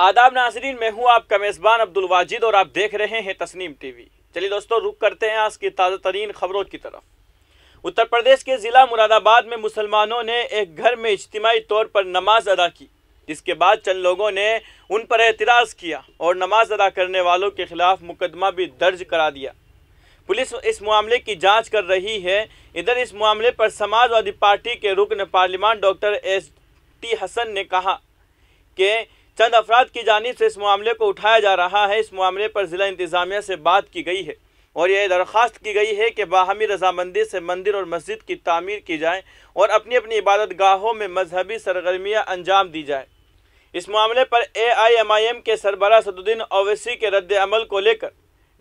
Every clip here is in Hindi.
आदाब नाज़रीन, मैं हूं आपका मेज़बान अब्दुल वाजिद और आप देख रहे हैं तस्नीम टीवी। चलिए दोस्तों, रुक करते हैं आज की ताज़ा तरीन खबरों की तरफ। उत्तर प्रदेश के ज़िला मुरादाबाद में मुसलमानों ने एक घर में इज्तिमाई तौर पर नमाज अदा की, जिसके बाद चंद लोगों ने उन पर एतराज़ किया और नमाज अदा करने वालों के खिलाफ मुकदमा भी दर्ज करा दिया। पुलिस इस मामले की जांच कर रही है। इधर इस मामले पर समाजवादी पार्टी के रुकन पार्लियामान डॉक्टर एस.टी. हसन ने कहा कि चंद अफराद की जानिब से इस मामले को उठाया जा रहा है। इस मामले पर ज़िला इंतज़ामिया से बात की गई है और यह दरख्वास्त की गई है कि बाहमी रजामंदी से मंदिर और मस्जिद की तामीर की जाए और अपनी अपनी इबादत गाहों में मजहबी सरगर्मियाँ अंजाम दी जाए। इस मामले पर AIMIM के सरबराह सदुद्दीन ओवैसी के रद्द अमल को लेकर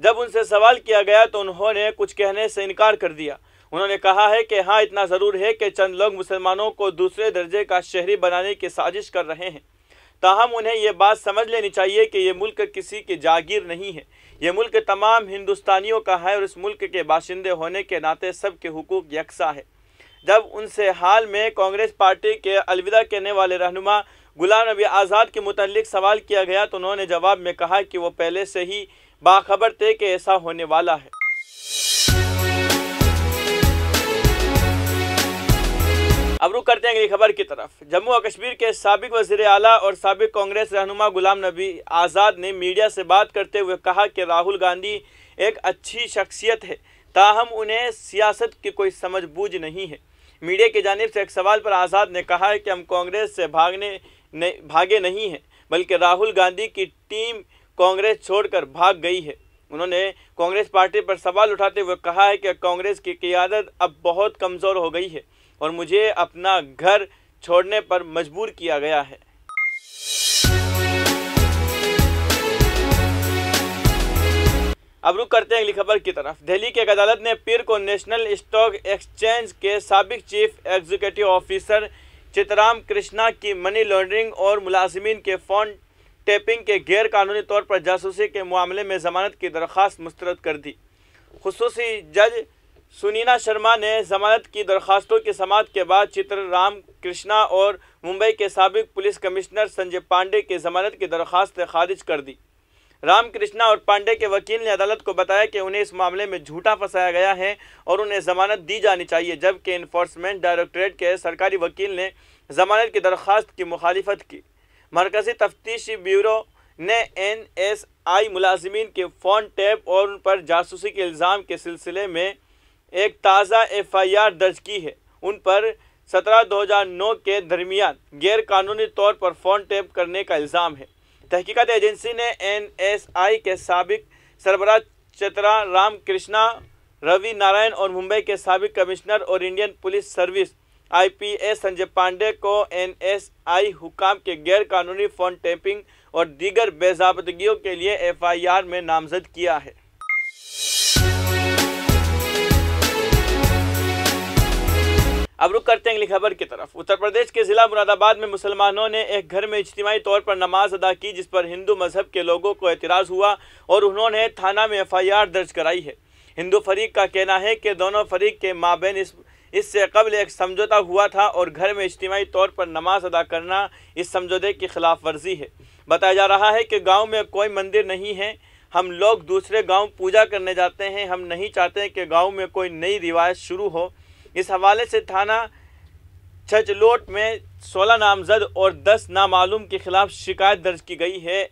जब उनसे सवाल किया गया तो उन्होंने कुछ कहने से इनकार कर दिया। उन्होंने कहा है कि हाँ, इतना ज़रूर है कि चंद लोग मुसलमानों को दूसरे दर्जे का शहरी बनाने की साजिश कर रहे हैं, ताहम उन्हें ये बात समझ लेनी चाहिए कि ये मुल्क किसी की जागीर नहीं है। ये मुल्क तमाम हिंदुस्तानियों का है और इस मुल्क के बाशिंदे होने के नाते सबके हुकूक यकसा है। जब उनसे हाल में कांग्रेस पार्टी के अलविदा कहने वाले रहनुमा गुलाम नबी आज़ाद के मुतल्लिक सवाल किया गया तो उन्होंने जवाब में कहा कि वो पहले से ही बाखबर थे कि ऐसा होने वाला है। अब रुक करते हैं अगली खबर की तरफ। जम्मू और कश्मीर के साबिक वज़ीर आला और साबिक कांग्रेस रहनुमा गुलाम नबी आज़ाद ने मीडिया से बात करते हुए कहा कि राहुल गांधी एक अच्छी शख्सियत है, ताहम उन्हें सियासत की कोई समझ बूझ नहीं है। मीडिया की जानिब से एक सवाल पर आज़ाद ने कहा है कि हम कांग्रेस से भागे नहीं हैं, बल्कि राहुल गांधी की टीम कांग्रेस छोड़कर भाग गई है। उन्होंने कांग्रेस पार्टी पर सवाल उठाते हुए कहा है कि कांग्रेस की क़ियादत अब बहुत कमज़ोर हो गई है और मुझे अपना घर छोड़ने पर मजबूर किया गया है। अब रुक करते हैं अगली खबर की तरफ। दिल्ली की एक अदालत ने पीर को नेशनल स्टॉक एक्सचेंज के साबिक चीफ एग्जीक्यूटिव ऑफिसर चितराम कृष्णा की मनी लॉन्ड्रिंग और मुलाजिमीन के फ़ोन टैपिंग के गैर कानूनी तौर पर जासूसी के मामले में ज़मानत की दरख्वास्त मुस्तरद कर दी। खुसूसी जज सुनीना शर्मा ने ज़मानत की दरख्वास्तों की समाअत के बाद चितराम कृष्णा और मुंबई के साबिक पुलिस कमिश्नर संजय पांडे की ज़मानत की दरख्वास्त खारिज कर दी। रामकृष्णा और पांडे के वकील ने अदालत को बताया कि उन्हें इस मामले में झूठा फंसाया गया है और उन्हें ज़मानत दी जानी चाहिए, जबकि इन्फोर्समेंट डायरेक्टरेट के सरकारी वकील ने ज़मानत की दरख्वास्त की मुखालिफत की। मरकज़ी तफ्तीशी ब्यूरो ने NSI मुलाजिमीन के फ़ोन टैप और उन पर जासूसी के इल्ज़ाम के सिलसिले में एक ताज़ा FIR दर्ज की है। उन पर 17-2009 के दरमियान गैर कानूनी तौर पर फ़ोन टैप करने का इल्ज़ाम है। तहकीकात एजेंसी ने NSI के साबिक सरबराह चितराम कृष्णा, रवि नारायण और मुंबई के साबिक कमिश्नर और Indian police service IPS Sanjay Pandey को NSI हुकाम के गैर कानूनी फ़ोन टैपिंग और दीगर बेज़ाबतगियों के लिए FIR में नामजद किया है। अब रुक करते हैं अगली खबर की तरफ। उत्तर प्रदेश के ज़िला मुरादाबाद में मुसलमानों ने एक घर में इज्तिमाई तौर पर नमाज अदा की, जिस पर हिंदू मजहब के लोगों को एतराज़ हुआ और उन्होंने थाना में FIR दर्ज कराई है। हिंदू फरीक का कहना है कि दोनों फरीक के माबैन इससे कबल एक समझौता हुआ था और घर में इज्तिमाई तौर पर नमाज अदा करना इस समझौते की खिलाफ वर्जी है। बताया जा रहा है कि गाँव में कोई मंदिर नहीं है, हम लोग दूसरे गाँव पूजा करने जाते हैं, हम नहीं चाहते कि गाँव में कोई नई रिवायत शुरू हो। इस हवाले से थाना छछलोट में 16 नामजद और 10 नामालूम के खिलाफ शिकायत दर्ज की गई है।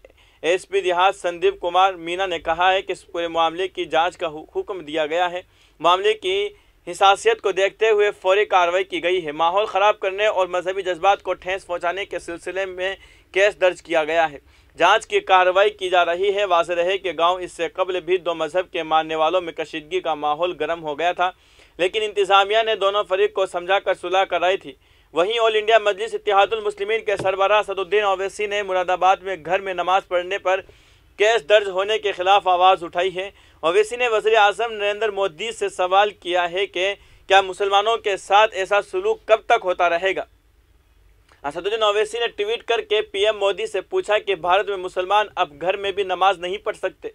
SP देहात संदीप कुमार मीना ने कहा है कि इस पूरे मामले की जांच का हुक्म दिया गया है। मामले की हिसासियत को देखते हुए फौरी कार्रवाई की गई है। माहौल ख़राब करने और मजहबी जज्बात को ठेस पहुँचाने के सिलसिले में केस दर्ज किया गया है। जाँच की कार्रवाई की जा रही है। वाज़ेह रहे कि गाँव इससे कबल भी दो मजहब के मानने वालों में कशीदगी का माहौल गर्म हो गया था, लेकिन इंतज़ामिया ने दोनों फरीक को समझाकर सुलह कराई थी। वहीं ऑल इंडिया मजलिस इत्तेहादुल मुस्लिमीन के सरबराह सदुद्दीन ओवैसी ने मुरादाबाद में घर में नमाज पढ़ने पर केस दर्ज होने के खिलाफ आवाज़ उठाई है। ओवैसी ने वज़ीर आज़म नरेंद्र मोदी से सवाल किया है कि क्या मुसलमानों के साथ ऐसा सलूक कब तक होता रहेगा। असदुद्दीन ओवैसी ने ट्वीट करके PM मोदी से पूछा कि भारत में मुसलमान अब घर में भी नमाज नहीं पढ़ सकते,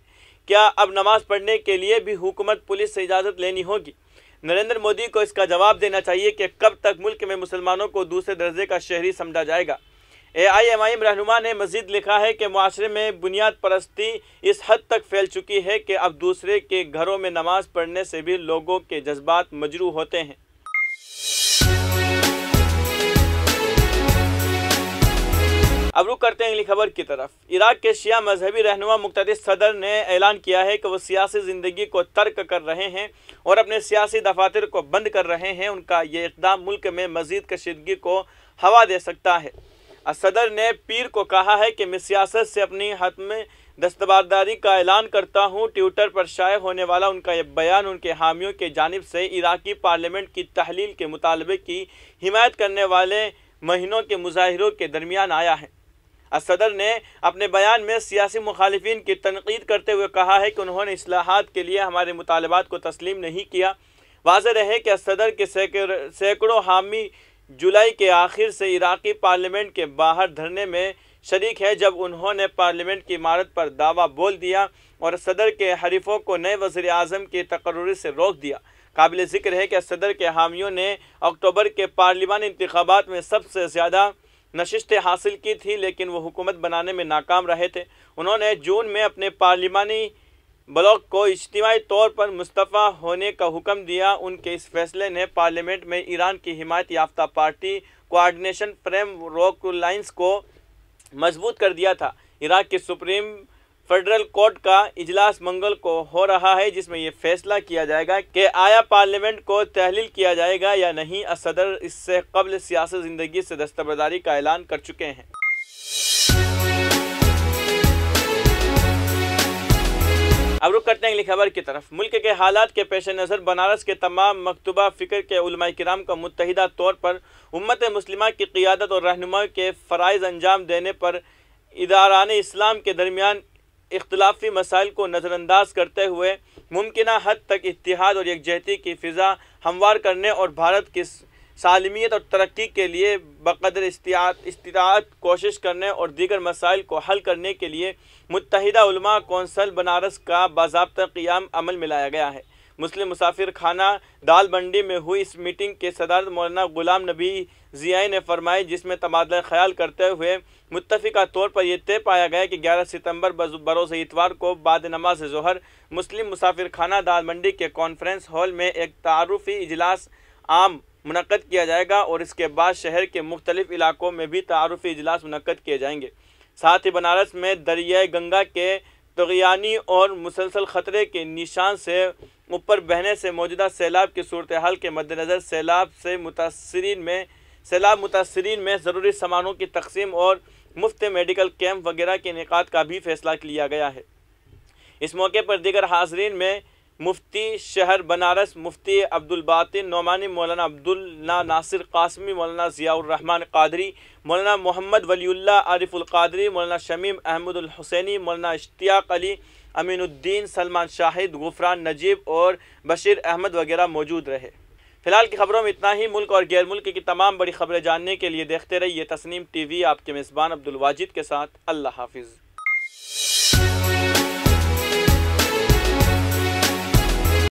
क्या अब नमाज पढ़ने के लिए भी हुकूमत पुलिस से इजाज़त लेनी होगी। नरेंद्र मोदी को इसका जवाब देना चाहिए कि कब तक मुल्क में मुसलमानों को दूसरे दर्जे का शहरी समझा जाएगा। AIMIM रहनुमा ने मजीद लिखा है कि मुआशरे में बुनियाद परस्ती इस हद तक फैल चुकी है कि अब दूसरे के घरों में नमाज पढ़ने से भी लोगों के जज्बात मजरूह होते हैं। अब रुक करते हैं अगली खबर की तरफ। इराक के शिया मजहबी रहनुमा मुक़्तदिर सदर ने ऐलान किया है कि वो सियासी ज़िंदगी को तर्क कर रहे हैं और अपने सियासी दफातर को बंद कर रहे हैं। उनका ये इक़दाम मुल्क में मज़ीद कशीदगी को हवा दे सकता है। सदर ने पीर को कहा है कि मैं सियासत से अपनी हतम दस्तबरदारी का ऐलान करता हूँ। ट्विटर पर शाये होने वाला उनका यह बयान उनके हामियों की जानिब से इराकी पार्लियामेंट की तहलील के मुतालबे की हिमायत करने वाले महीनों के मुजाहिरों के दरमियान आया है। सदर ने अपने बयान में सियासी मुखालिफिन की तनकीद करते हुए कहा है कि उन्होंने इस्लाहात के लिए हमारे मुतालबात को तस्लीम नहीं किया। वाज़ेह रहे कि सदर के सैकड़ों हामी जुलाई के आखिर से इराकी पार्लियामेंट के बाहर धरने में शरीक है, जब उन्होंने पार्लियामेंट की इमारत पर दावा बोल दिया और सदर के हरीफों को नए वज़ीर आज़म की तकर्रुरी से रोक दिया। काबिल ज़िक्र है कि सदर के हामियों ने अक्टूबर के पार्लिमानी इंतखाबात में सबसे ज़्यादा नशिस्तें हासिल की थी, लेकिन वो हुकूमत बनाने में नाकाम रहे थे। उन्होंने जून में अपने पार्लिमानी ब्लॉक को इज्तिमाई तौर पर मुस्तफ़ा होने का हुक्म दिया। उनके इस फैसले ने पार्लियामेंट में ईरान की हिमायत याफ्ता पार्टी कोऑर्डिनेशन फ्रेमवर्क लाइन्स को मजबूत कर दिया था। इराक के सुप्रीम फेडरल कोर्ट का इजलास मंगल को हो रहा है, जिसमें यह फैसला किया जाएगा कि आया पार्लियामेंट को तहलील किया जाएगा या नहीं। सदर इससे कबल सियासी ज़िंदगी से दस्तबरदारी का ऐलान कर चुके हैं। अब रुक करते हैं अगली खबर की तरफ। मुल्क के हालात के पेश नज़र बनारस के तमाम मकतूबा फ़िक्र के उलमाए किराम का मुत्तहिदा तौर पर उम्मत मुस्लिमा की क़ियादत और रहनुमाई के फ़राइज़ अंजाम देने पर इदारान इस्लाम के दरमियान इख्तिलाफी मसाइल को नज़रअंदाज करते हुए मुमकिना हद तक इत्तिहाद और यकजहती की फ़िज़ा हमवार करने और भारत की सालमियत और तरक्की के लिए बक़दर इस्तिताअत कोशिश करने और दीगर मसाइल को हल करने के लिए मुत्तहिदा उलमा कौंसल बनारस का बाज़ाब्ता क़ियाम अमल में लाया गया है। मुस्लिम मुसाफिर खाना दाल मंडी में हुई इस मीटिंग के सदारत मौलाना गुलाम नबी ज़ियाई ने फरमाई, जिसमें तबादला ख्याल करते हुए मुत्तफ़िका तौर पर यह तय पाया गया कि 11 सितंबर बरोज़ इतवार को बाद नमाज ज़ोहर मुस्लिम मुसाफिर खाना दाल मंडी के कॉन्फ्रेंस हॉल में एक तारुफ़ी इजलास आम मुनक़्क़द किया जाएगा और इसके बाद शहर के मुख्तलिफ इलाकों में भी तारुफ़ी इजलास मुनक़्क़द किए जाएंगे। साथ ही बनारस में दरियाए गंगा के तग़यानी और मुसलसल ख़तरे के निशान से ऊपर बहने से मौजूदा सैलाब की सूरत हाल के मद्देनज़र सैलाब मुतासरीन में ज़रूरी सामानों की तक़सीम और मुफ्त मेडिकल कैंप वगैरह के इनेकाद का भी फ़ैसला लिया गया है। इस मौके पर दीगर हाज़रीन में मुफ्ती शहर बनारस मुफ्ती अब्दुल बातिन नौमानी, मौलाना अब्दुल्ला नासिर कासमी, मौलाना ज़ियाउर रहमान क़ादरी, मौलाना मोहम्मद वलीउल्लाह आरिफुल क़ादरी, मौलाना शमीम अहमदुल हुसैनी, मौलाना इश्तियाक अली, अमीनुद्दीन, सलमान शाहिद, गुफरान नजीब और बशीर अहमद वगैरह मौजूद रहे। फ़िलहाल की खबरों में इतना ही। मुल्क और गैर मुल्क की तमाम बड़ी खबरें जानने के लिए देखते रहिए तस्नीम TV। आपके मेज़बान अब्दुल वाजिद के साथ। अल्लाह हाफिज़।